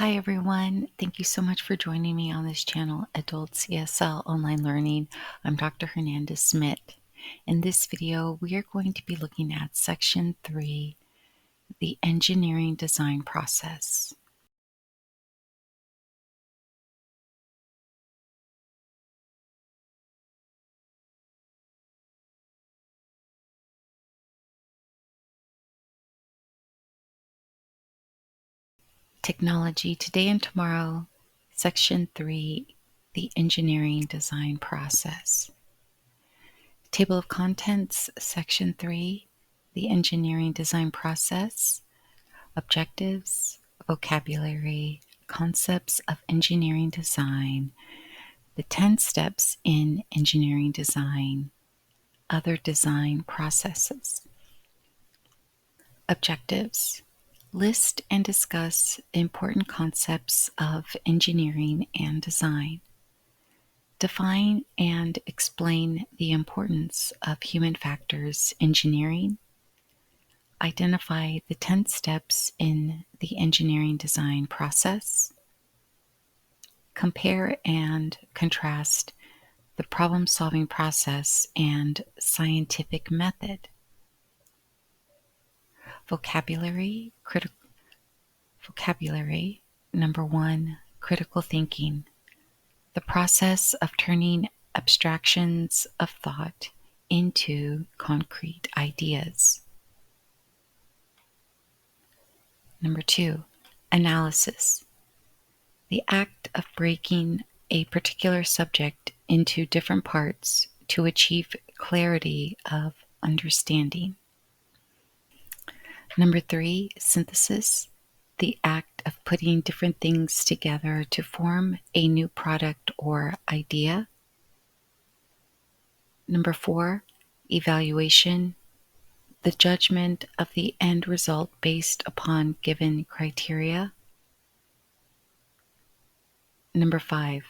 Hi everyone, thank you so much for joining me on this channel, Adult CSL Online Learning. I'm Dr. Hernandez Smith. In this video, we are going to be looking at Section 3, the engineering design process. Technology Today and Tomorrow, Section 3, the engineering design process. Table of Contents, Section 3, the engineering design process. Objectives, vocabulary, concepts of engineering design, the 10 steps in engineering design, other design processes. Objectives, list and discuss important concepts of engineering and design. Define and explain the importance of human factors engineering. Identify the 10 steps in the engineering design process. Compare and contrast the problem-solving process and scientific method. Vocabulary. Vocabulary. Number 1, critical thinking. The process of turning abstractions of thought into concrete ideas. Number 2, analysis. The act of breaking a particular subject into different parts to achieve clarity of understanding. Number 3, synthesis. The act of putting different things together to form a new product or idea. Number 4, evaluation. The judgment of the end result based upon given criteria. Number 5,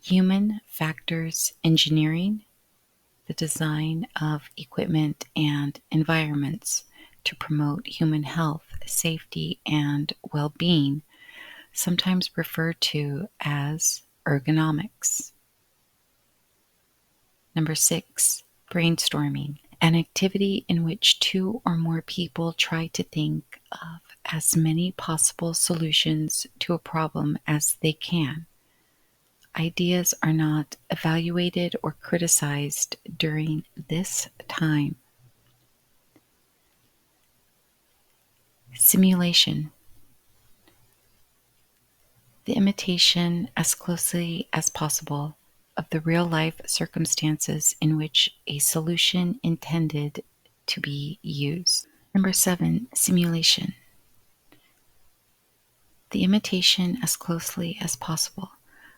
human factors engineering. The design of equipment and environments to promote human health, safety, and well-being, sometimes referred to as ergonomics. Number 6, brainstorming, an activity in which 2 or more people try to think of as many possible solutions to a problem as they can. Ideas are not evaluated or criticized during this time. Simulation. The imitation as closely as possible of the real-life circumstances in which a solution intended to be used. Number 7, simulation. The imitation as closely as possible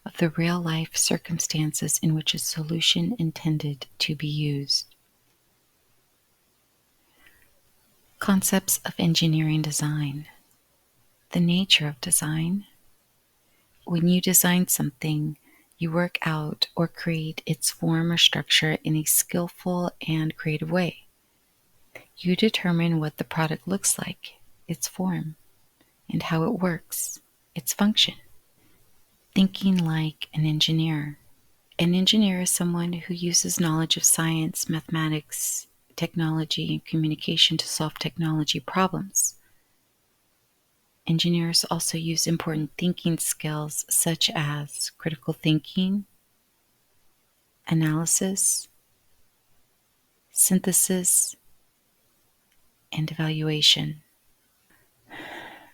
of the real-life circumstances in which a solution intended to be used. Concepts of engineering design. The nature of design. When you design something, you work out or create its form or structure in a skillful and creative way. You determine what the product looks like, its form, and how it works, its function. Thinking like an engineer. An engineer is someone who uses knowledge of science, mathematics, technology, and communication to solve technology problems. Engineers also use important thinking skills such as critical thinking, analysis, synthesis, and evaluation.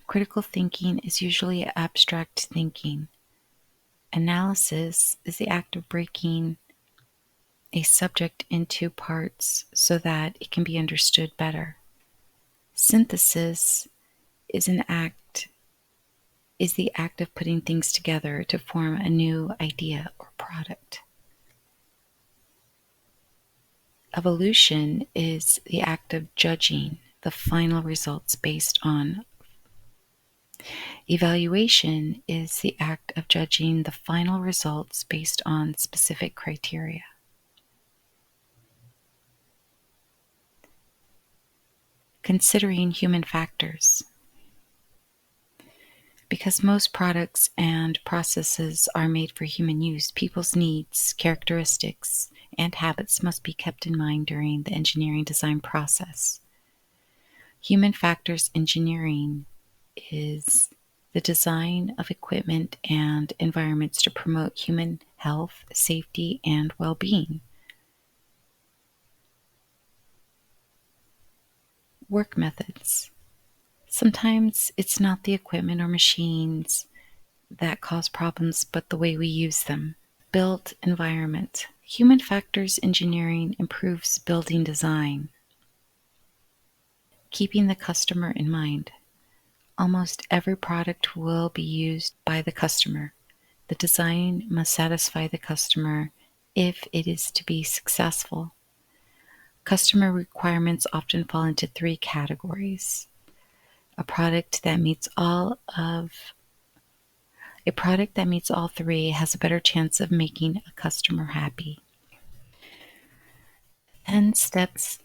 Critical thinking is usually abstract thinking. Analysis is the act of breaking a subject into parts so that it can be understood better. Synthesis is the act of putting things together to form a new idea or product. Evaluation is the act of judging the final results based on. Evaluation is the act of judging the final results based on specific criteria. Considering human factors. Because most products and processes are made for human use, people's needs, characteristics, and habits must be kept in mind during the engineering design process. Human factors engineering is the design of equipment and environments to promote human health, safety, and well-being. Work methods. Sometimes it's not the equipment or machines that cause problems, but the way we use them. Built environment. Human factors engineering improves building design. Keeping the customer in mind. Almost every product will be used by the customer. The design must satisfy the customer if it is to be successful. Customer requirements often fall into three categories. A product that meets all three has a better chance of making a customer happy. 10 steps.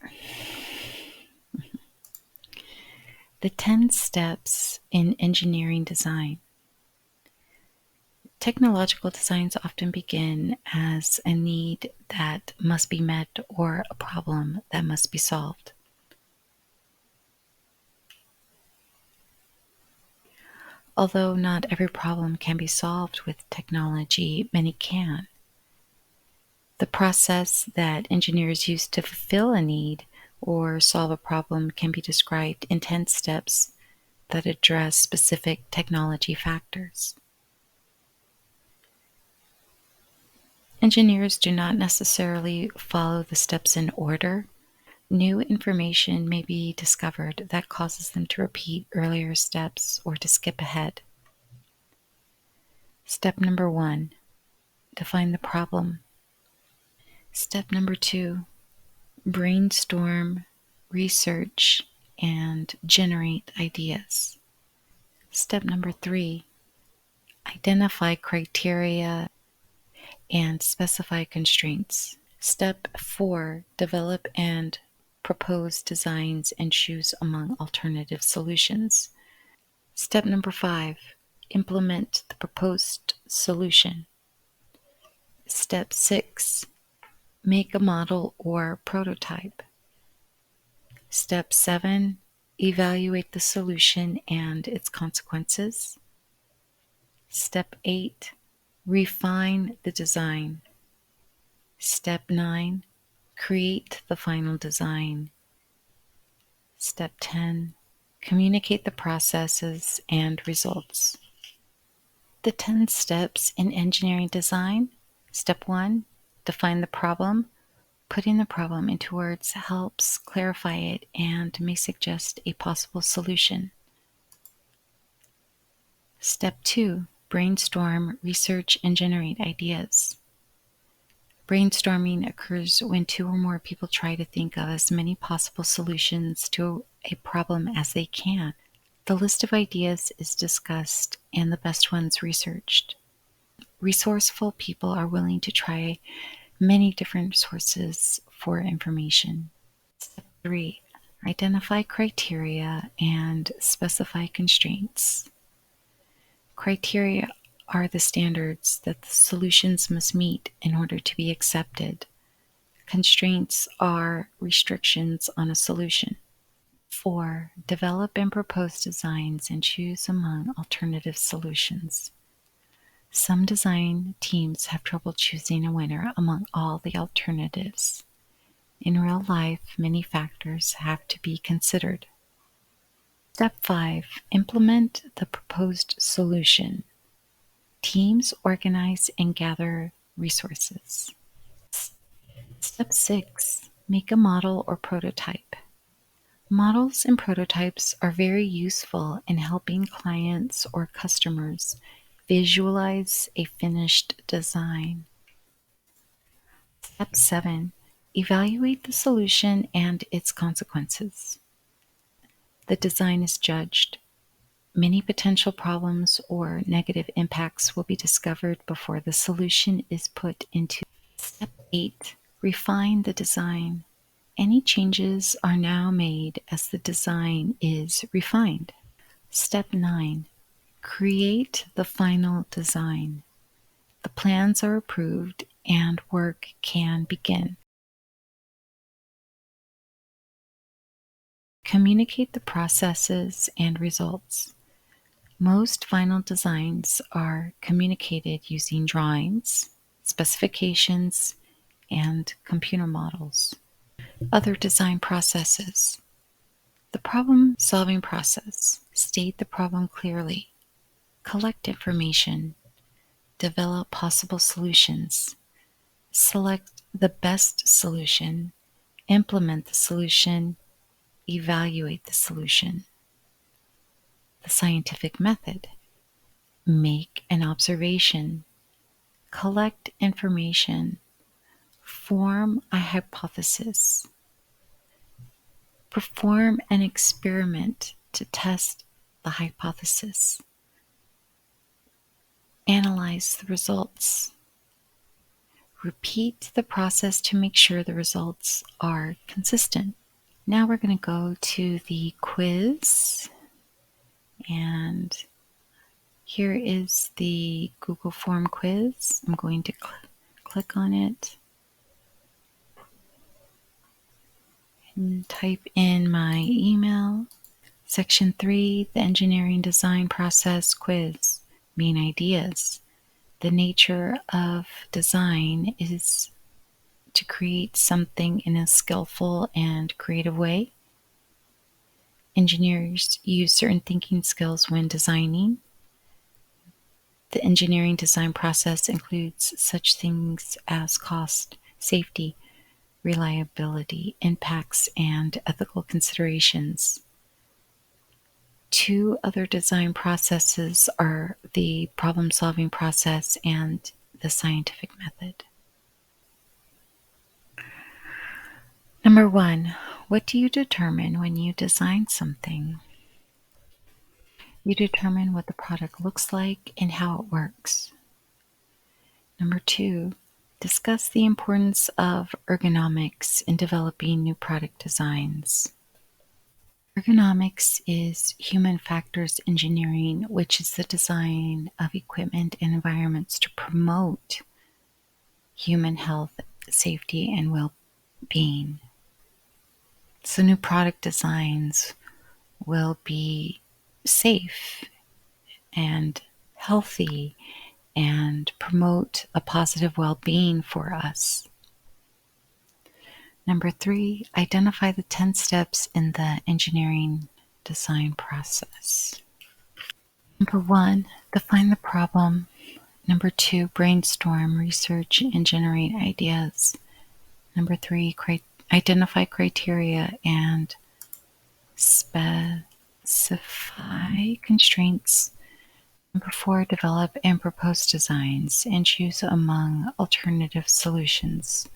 The 10 steps in engineering design. Technological designs often begin as a need that must be met or a problem that must be solved. Although not every problem can be solved with technology, many can. The process that engineers use to fulfill a need or solve a problem can be described in 10 steps that address specific technology factors. Engineers do not necessarily follow the steps in order. New information may be discovered that causes them to repeat earlier steps or to skip ahead. Step number 1, define the problem. Step number 2, brainstorm, research, and generate ideas. Step number 3, identify criteria and specify constraints. Step 4, develop and propose designs and choose among alternative solutions. Step number 5, implement the proposed solution. Step 6, make a model or prototype. Step 7, evaluate the solution and its consequences. Step 8, refine the design. Step 9, create the final design. Step 10, communicate the processes and results. The 10 steps in engineering design. Step 1, define the problem. Putting the problem into words helps clarify it and may suggest a possible solution. Step 2, brainstorm, research, and generate ideas. Brainstorming occurs when 2 or more people try to think of as many possible solutions to a problem as they can. The list of ideas is discussed and the best ones researched. Resourceful people are willing to try many different sources for information. Step 3, identify criteria and specify constraints. Criteria are the standards that the solutions must meet in order to be accepted. Constraints are restrictions on a solution. 4, develop and propose designs and choose among alternative solutions. Some design teams have trouble choosing a winner among all the alternatives. In real life, many factors have to be considered. Step 5, implement the proposed solution. Teams organize and gather resources. Step 6, make a model or prototype. Models and prototypes are very useful in helping clients or customers visualize a finished design. Step 7, evaluate the solution and its consequences. The design is judged. Many potential problems or negative impacts will be discovered before the solution is put into. Step 8, refine the design. Any changes are now made as the design is refined. Step 9, Create the final design. The plans are approved and work can begin. Communicate the processes and results. Most final designs are communicated using drawings, specifications, and computer models. Other design processes. The problem-solving process. State the problem clearly. Collect information. Develop possible solutions. Select the best solution. Implement the solution. Evaluate the solution. The scientific method. Make an observation. Collect information. Form a hypothesis. Perform an experiment to test the hypothesis. Analyze the results. Repeat the process to make sure the results are consistent. Now we're going to go to the quiz, and here is the Google Form quiz. I'm going to click on it and type in my email. Section 3, the Engineering Design Process Quiz. Main ideas. The nature of design is to create something in a skillful and creative way. Engineers use certain thinking skills when designing. The engineering design process includes such things as cost, safety, reliability, impacts, and ethical considerations. Two other design processes are the problem-solving process and the scientific method. Number 1, what do you determine when you design something? You determine what the product looks like and how it works. Number 2, discuss the importance of ergonomics in developing new product designs. Ergonomics is human factors engineering, which is the design of equipment and environments to promote human health, safety, and well-being. So new product designs will be safe and healthy and promote a positive well-being for us. Number 3, identify the 10 steps in the engineering design process. Number 1, define the problem. Number 2, brainstorm, research, and generate ideas. Number 3, identify criteria and specify constraints. Number 4, develop and propose designs and choose among alternative solutions.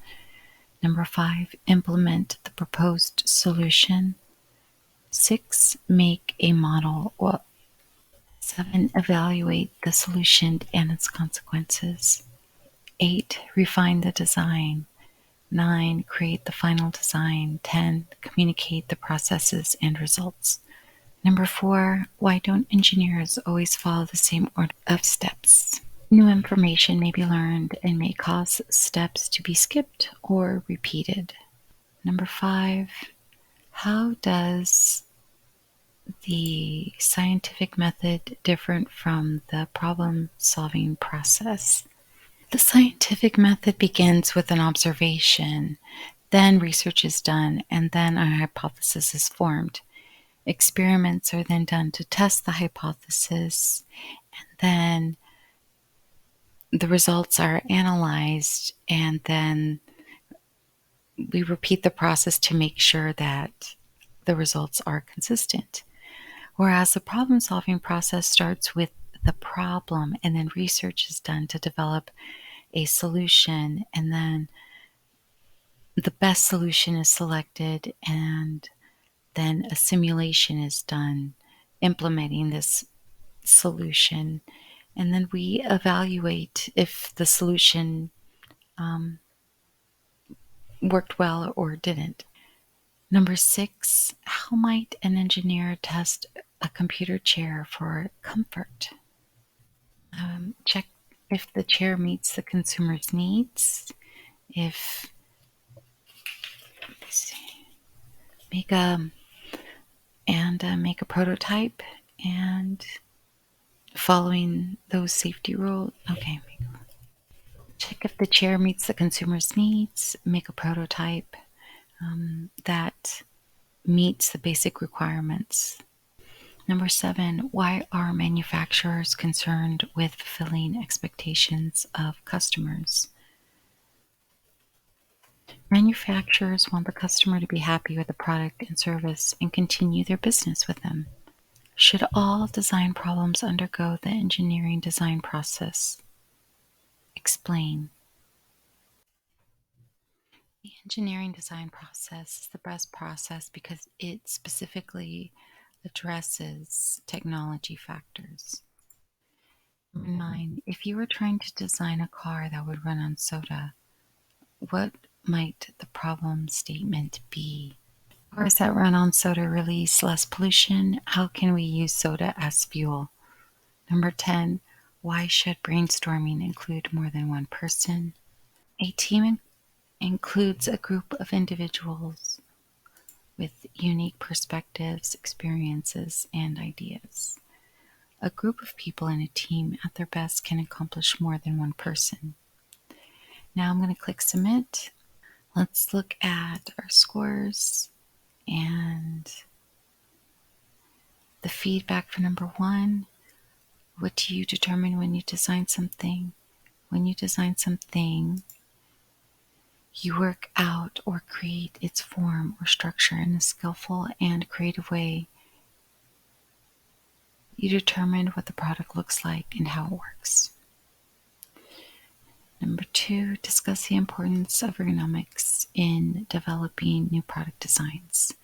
Number 5, implement the proposed solution. 6, make a model. 7, evaluate the solution and its consequences. 8, refine the design. 9, create the final design. 10, communicate the processes and results. Number 4, why don't engineers always follow the same order of steps? New information may be learned and may cause steps to be skipped or repeated. Number 5, how does the scientific method differ from the problem-solving process? The scientific method begins with an observation, then research is done, and then a hypothesis is formed. Experiments are then done to test the hypothesis, and then the results are analyzed, and then we repeat the process to make sure that the results are consistent. Whereas the problem-solving process starts with the problem, and then research is done to develop a solution, and then the best solution is selected, and then a simulation is done implementing this solution, and then we evaluate if the solution worked well or didn't. Number 6, how might an engineer test a computer chair for comfort. Check if the chair meets the consumer's needs. If make a make a prototype and following those safety rules. Okay. Check if the chair meets the consumer's needs. Make a prototype that meets the basic requirements. Number 7, why are manufacturers concerned with fulfilling expectations of customers? Manufacturers want the customer to be happy with the product and service and continue their business with them. Should all design problems undergo the engineering design process? Explain. The engineering design process is the best process because it specifically addresses technology factors. Number 9, if you were trying to design a car that would run on soda, what might the problem statement be? Cars that run on soda release less pollution. How can we use soda as fuel? Number 10, why should brainstorming include more than one person? A team includes a group of individuals with unique perspectives, experiences, and ideas. A group of people in a team at their best can accomplish more than one person. Now I'm going to click submit. Let's look at our scores and the feedback for number 1. What do you determine when you design something? When you design something, you work out or create its form or structure in a skillful and creative way. You determine what the product looks like and how it works. Number 2, discuss the importance of ergonomics in developing new product designs.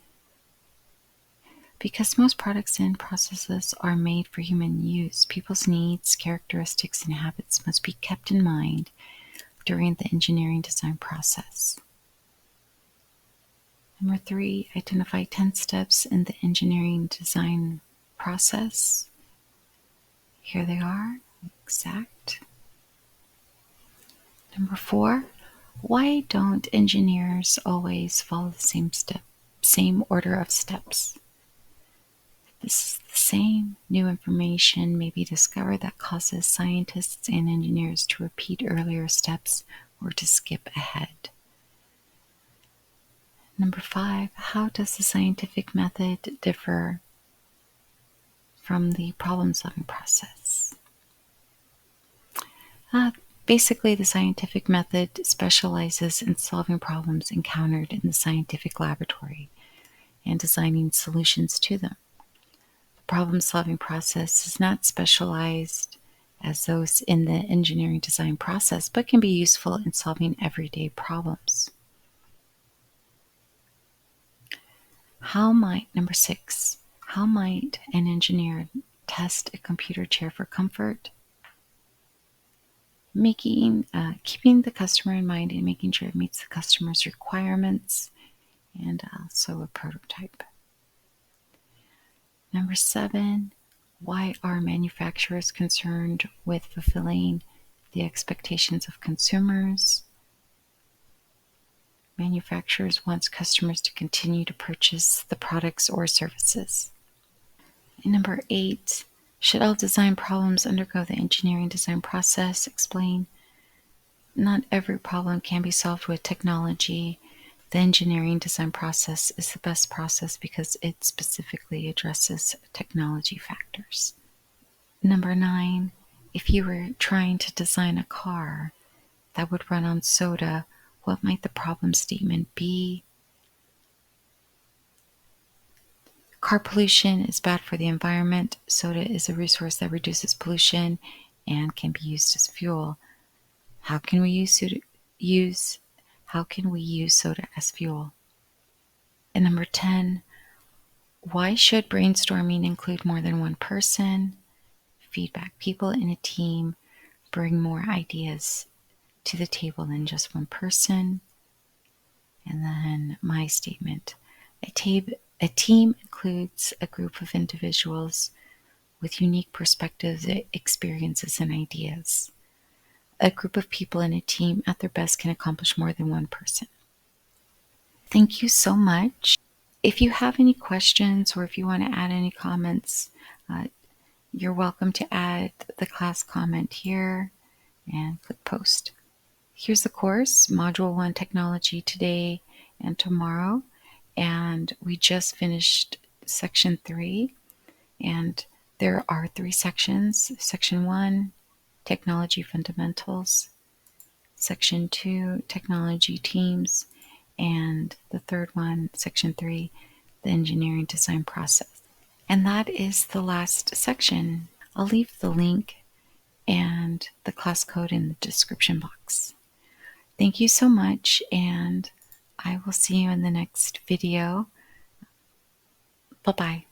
Because most products and processes are made for human use, people's needs, characteristics, and habits must be kept in mind during the engineering design process. Number 3, identify 10 steps in the engineering design process. Here they are, exact. Number 4, why don't engineers always follow the same order of steps? This is the same. New information may be discovered that causes scientists and engineers to repeat earlier steps or to skip ahead. Number 5, how does the scientific method differ from the problem-solving process? Basically, the scientific method specializes in solving problems encountered in the scientific laboratory and designing solutions to them. The problem-solving process is not specialized as those in the engineering design process, but can be useful in solving everyday problems. Number 6, how might an engineer test a computer chair for comfort? Keeping the customer in mind and making sure it meets the customer's requirements, and also a prototype. Number 7, why are manufacturers concerned with fulfilling the expectations of consumers? Manufacturers want customers to continue to purchase the products or services. And number 8, should all design problems undergo the engineering design process? Explain. Not every problem can be solved with technology. The engineering design process is the best process because it specifically addresses technology factors. Number 9, if you were trying to design a car that would run on soda, what might the problem statement be? Car pollution is bad for the environment. Soda is a resource that reduces pollution and can be used as fuel. How can we use soda as fuel? And number 10, why should brainstorming include more than one person? Feedback. People in a team bring more ideas to the table than just one person. And then my statement. A team includes a group of individuals with unique perspectives, experiences, and ideas. A group of people in a team at their best can accomplish more than one person. Thank you so much. If you have any questions or if you want to add any comments, you're welcome to add the class comment here and click post. Here's the course, Module 1 Technology today and tomorrow. And we just finished Section 3. And there are 3 sections. Section 1, Technology Fundamentals. Section 2, Technology Teams. And the third one, Section 3, the Engineering Design Process. And that is the last section. I'll leave the link and the class code in the description box. Thank you so much, and I will see you in the next video. Bye-bye.